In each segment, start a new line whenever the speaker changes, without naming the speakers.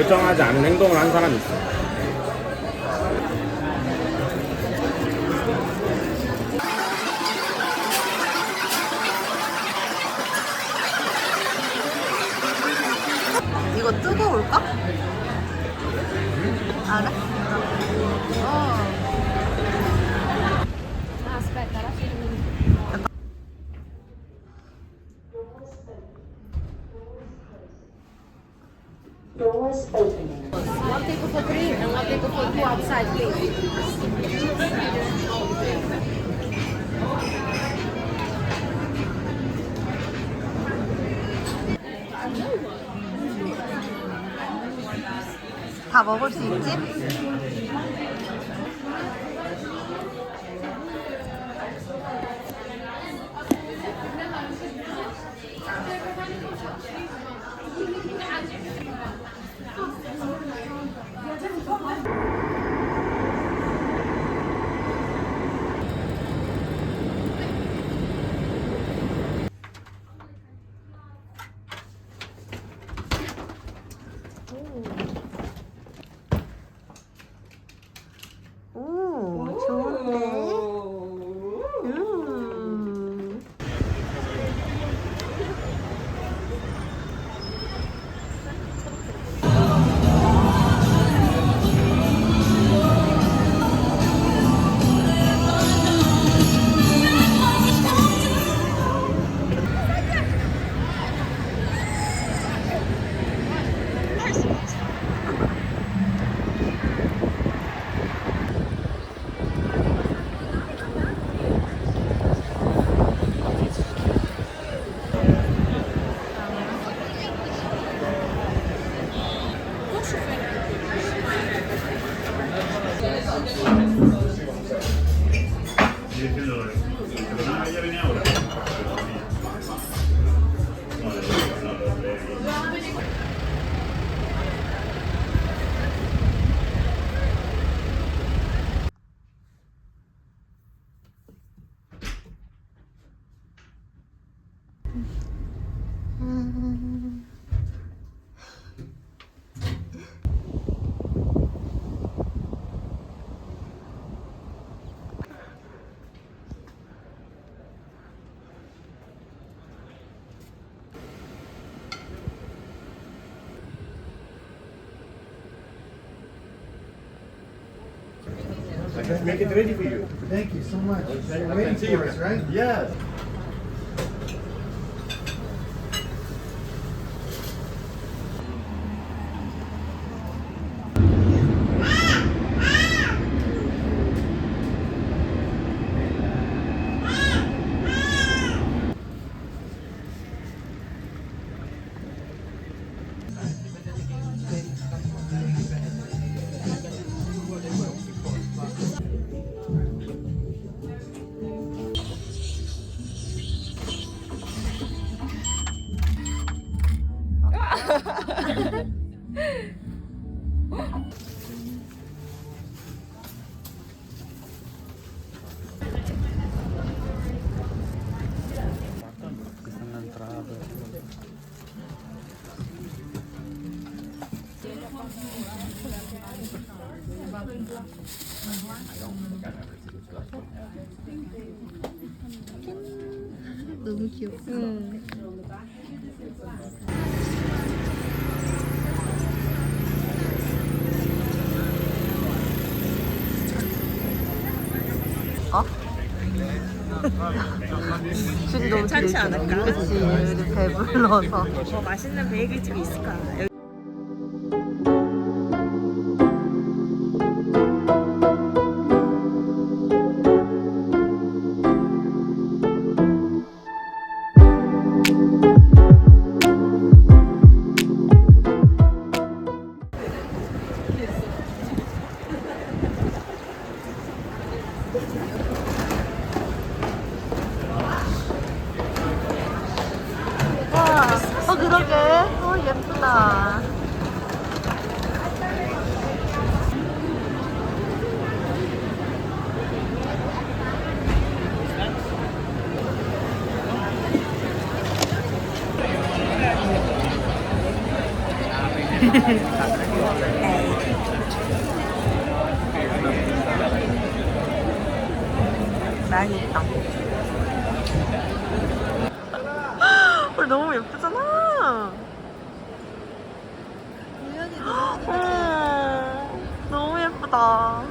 결정하지 않은 행동을 한 사람이 있어.
이거 뜨거울까? 알아?
Aspetta, lascia
Doors opening.
one table for 3 and one table for 2 outside, please.
다 먹을 수 있지? 오, 좋은데?
Make it ready for you.
Thank you so much. You're waiting for us, right?
Yes.
너무 귀엽다. 어? 줄이 너무
괜찮지 않을까?
그치, 우리 배불러서.
뭐 맛있는 베이글집이 있을까? 여기
그러게. 예쁘다. 맛있다. 우리 너무 예쁘잖아. 너무 예쁘다.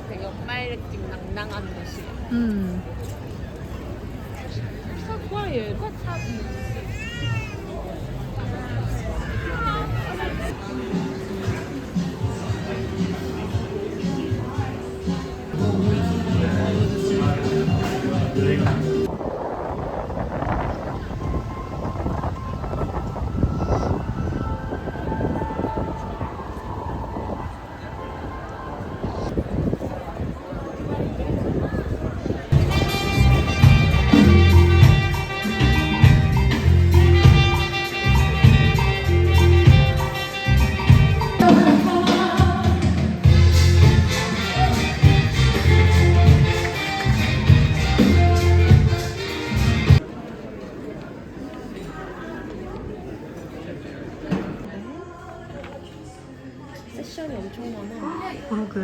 되게 연말 느낌 낭낭한 곳이야. 사과에 세션이 엄청 많아.
그러게.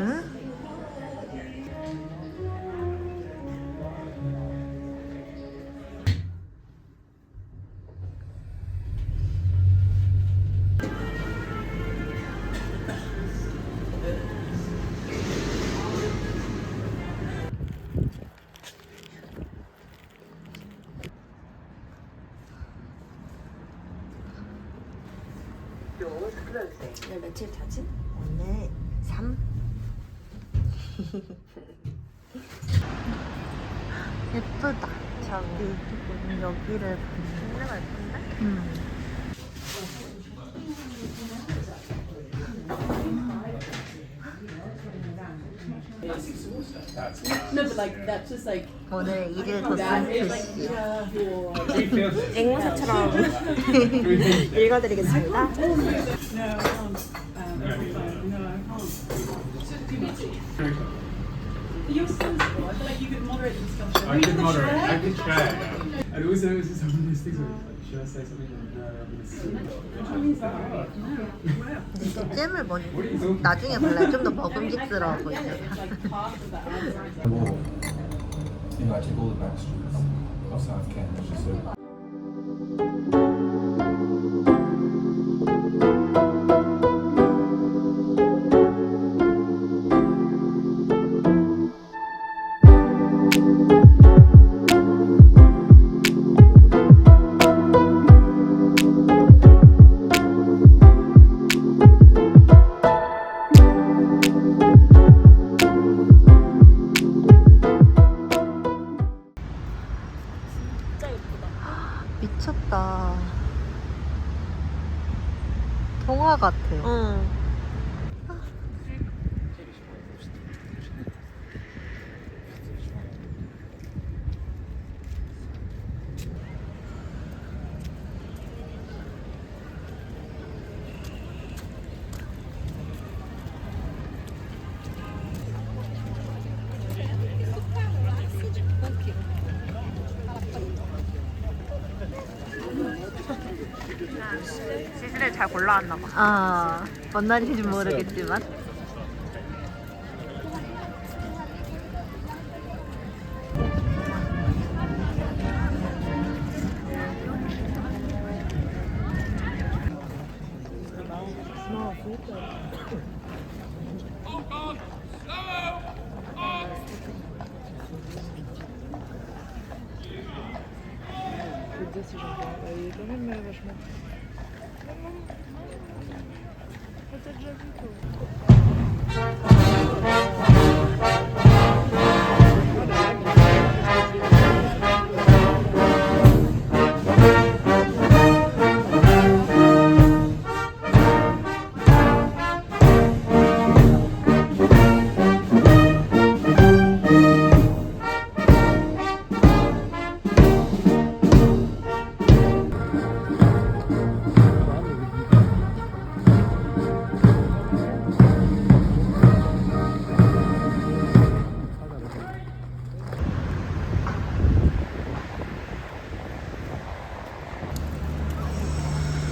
오늘 며칠 차지?
오늘 3. 예쁘다. 저기 여기를
정말 예쁜데?
오늘 일을 뒀은 글씨.
앵무새처럼 읽어드리겠습니다.
You're sensible. I feel like you could moderate the discussion.
I can moderate. I can try.
And also, it was just one of those things where, like, should I say something or no? I'm going to see. Which one is that? No.
잼을 먼저 나중에 발라야 좀 더 먹음직스러워 보이잖아.
Like half of that answer.
More, you know, I take all the back streets of South Kent. It's just so.
미쳤다. 동화 같아.
응. 시즈를 잘 골라왔나 봐.
아, 뭔 날인지 모르겠지만.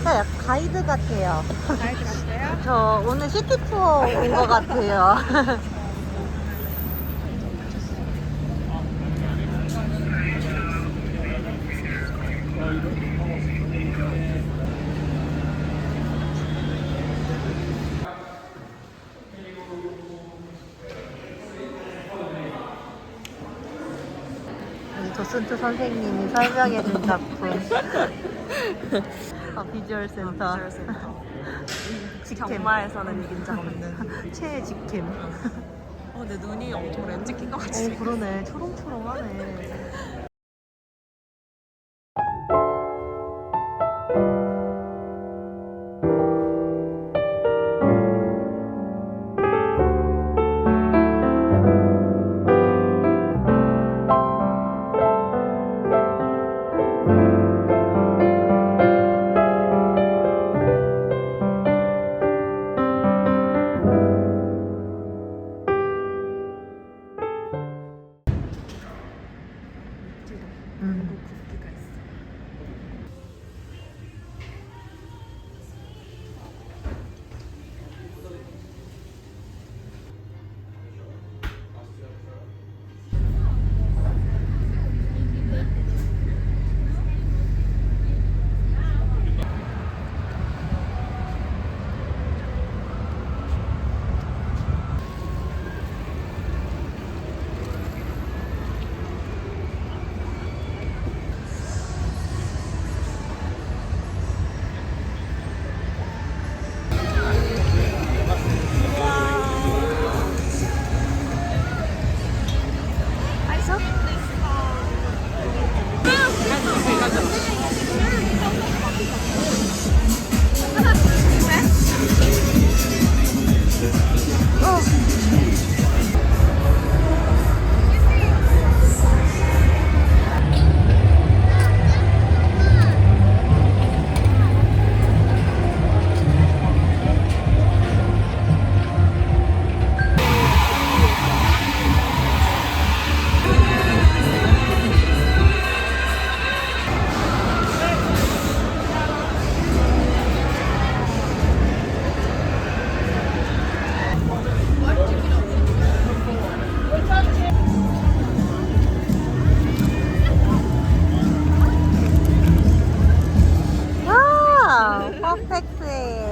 약간 가이드 같아요.
가이드 같아요?
저 오늘 시티 투어 온 것 같아요. 조슨트 선생님이 설명해준 작품. 비주얼 센터. 직캠.
경마에서는 이긴 적 없는.
최직캠.
근데 눈이 엄청 렌즈 낀 것 같지?
그러네. 초롱초롱하네. 퍼펙트해.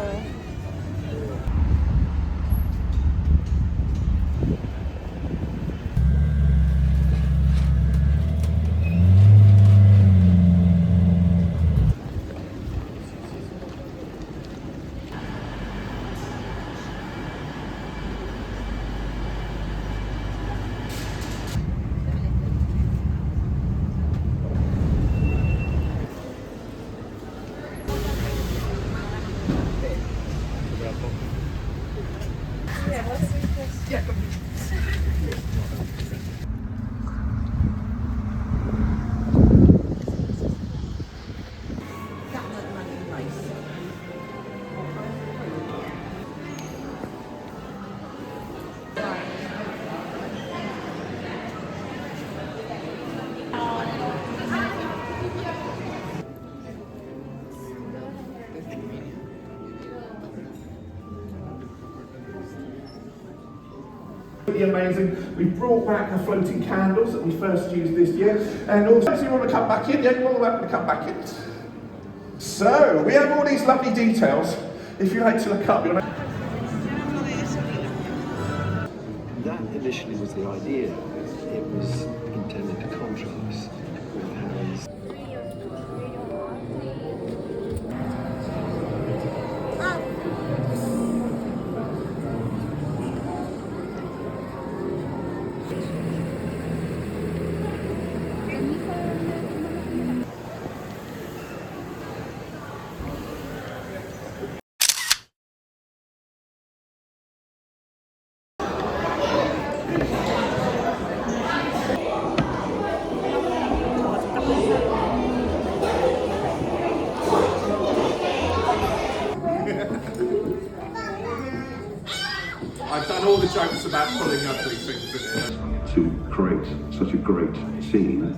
Amazing. We brought back the floating candles that we first used this year, and also if you want to come back in, yeah, you're more than welcome to come back in. So we have all these lovely details. If you like to look up, you'll know.
That initially was the idea. It was intended to contrast with Harry's.
I've done all the jokes about pulling ugly things in it.
To create such a great scene.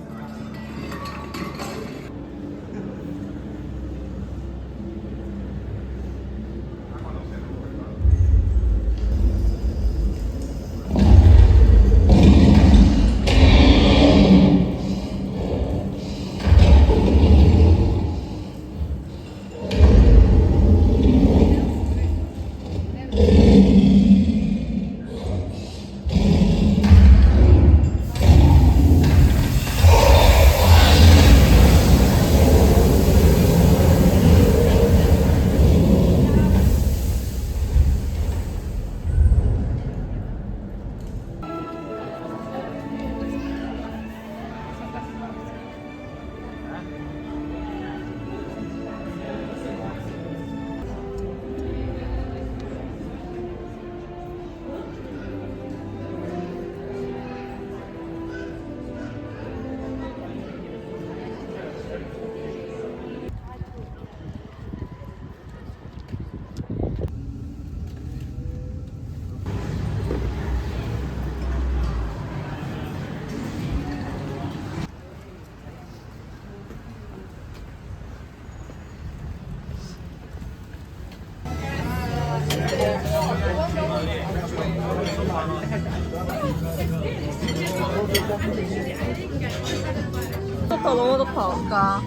좋다, 너무 좋다.
그러니까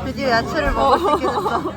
드디어 야채를 먹을 수 있게 됐어.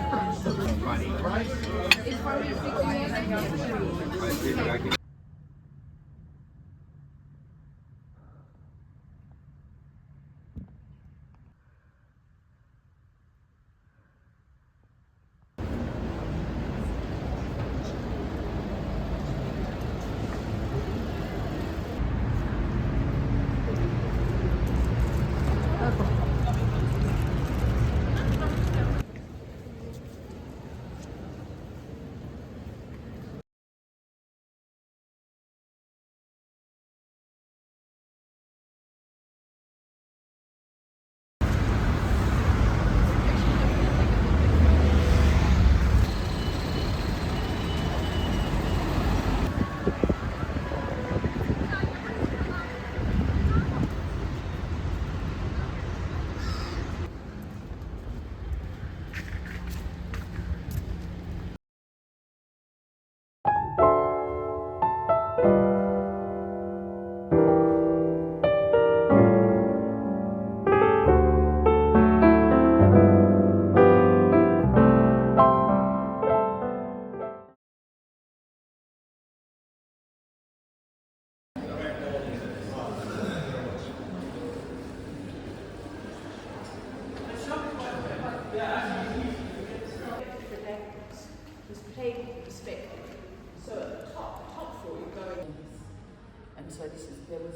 And so there was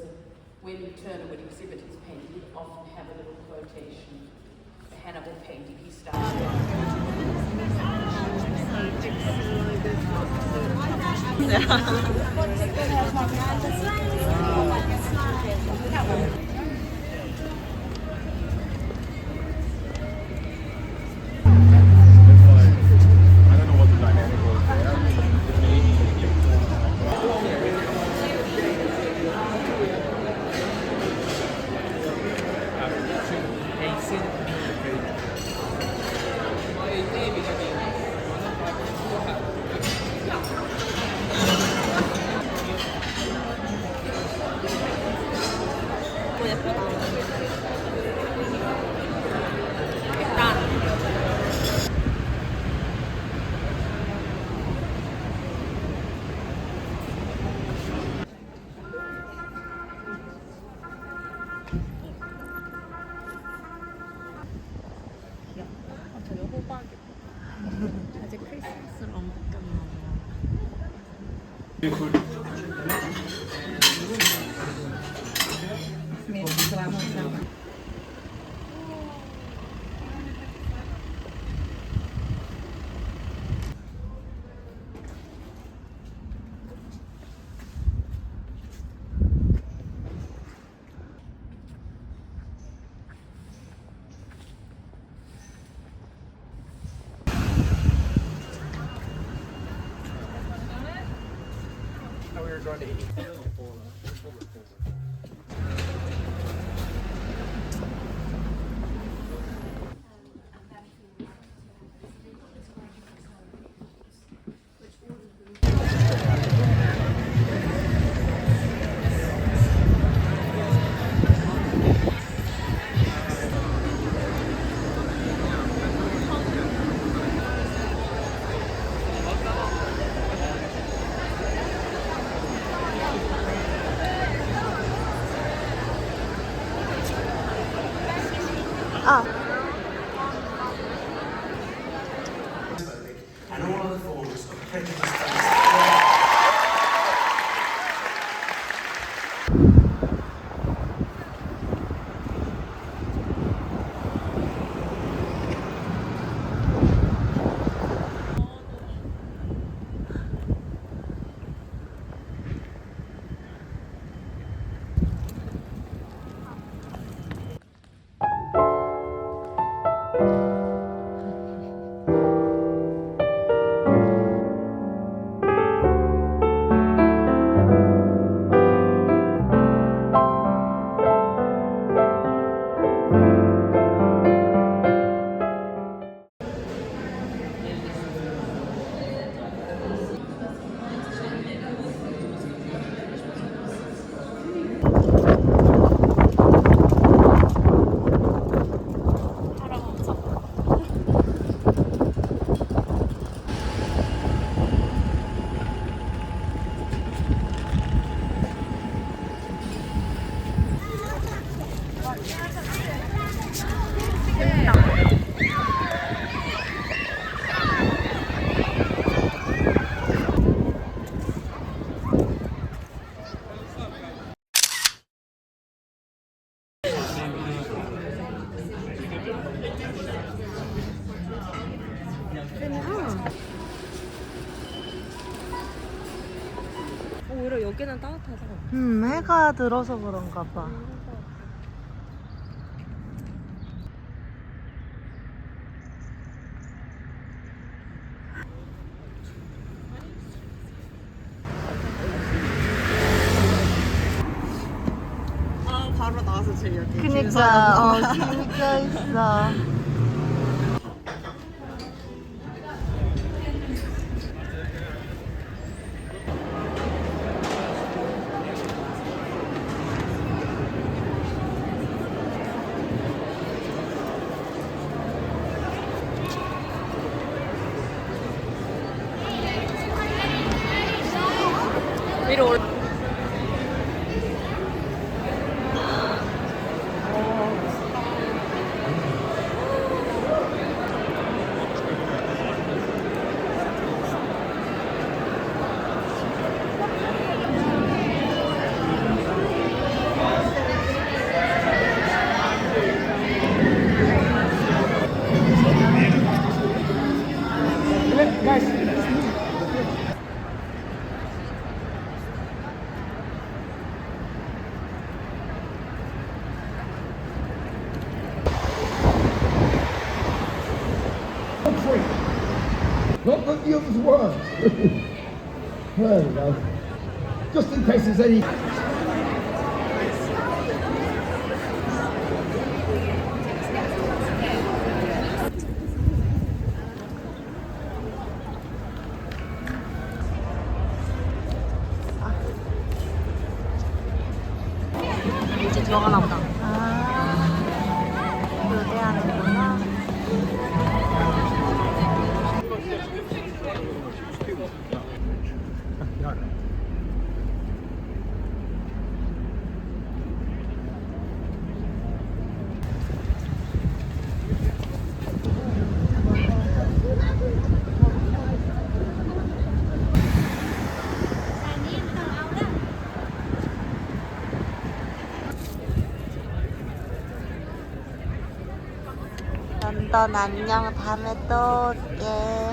when Turner would exhibit his painting, he'd often have a little quotation. The Hannibal painting, he started.
아직 크리스마스를 안 바뀌었나 봐. 여기는 따뜻하다.
해가 들어서 그런가 봐.
아 바로 나와서 지금 여기.
그니까 진짜 있어.
위로 올.
Not that the others weren't. There we go. Just in case there's any...
이제 들어가나 보다. 교대하는구나. 런던 안녕. 다음에 또 올게.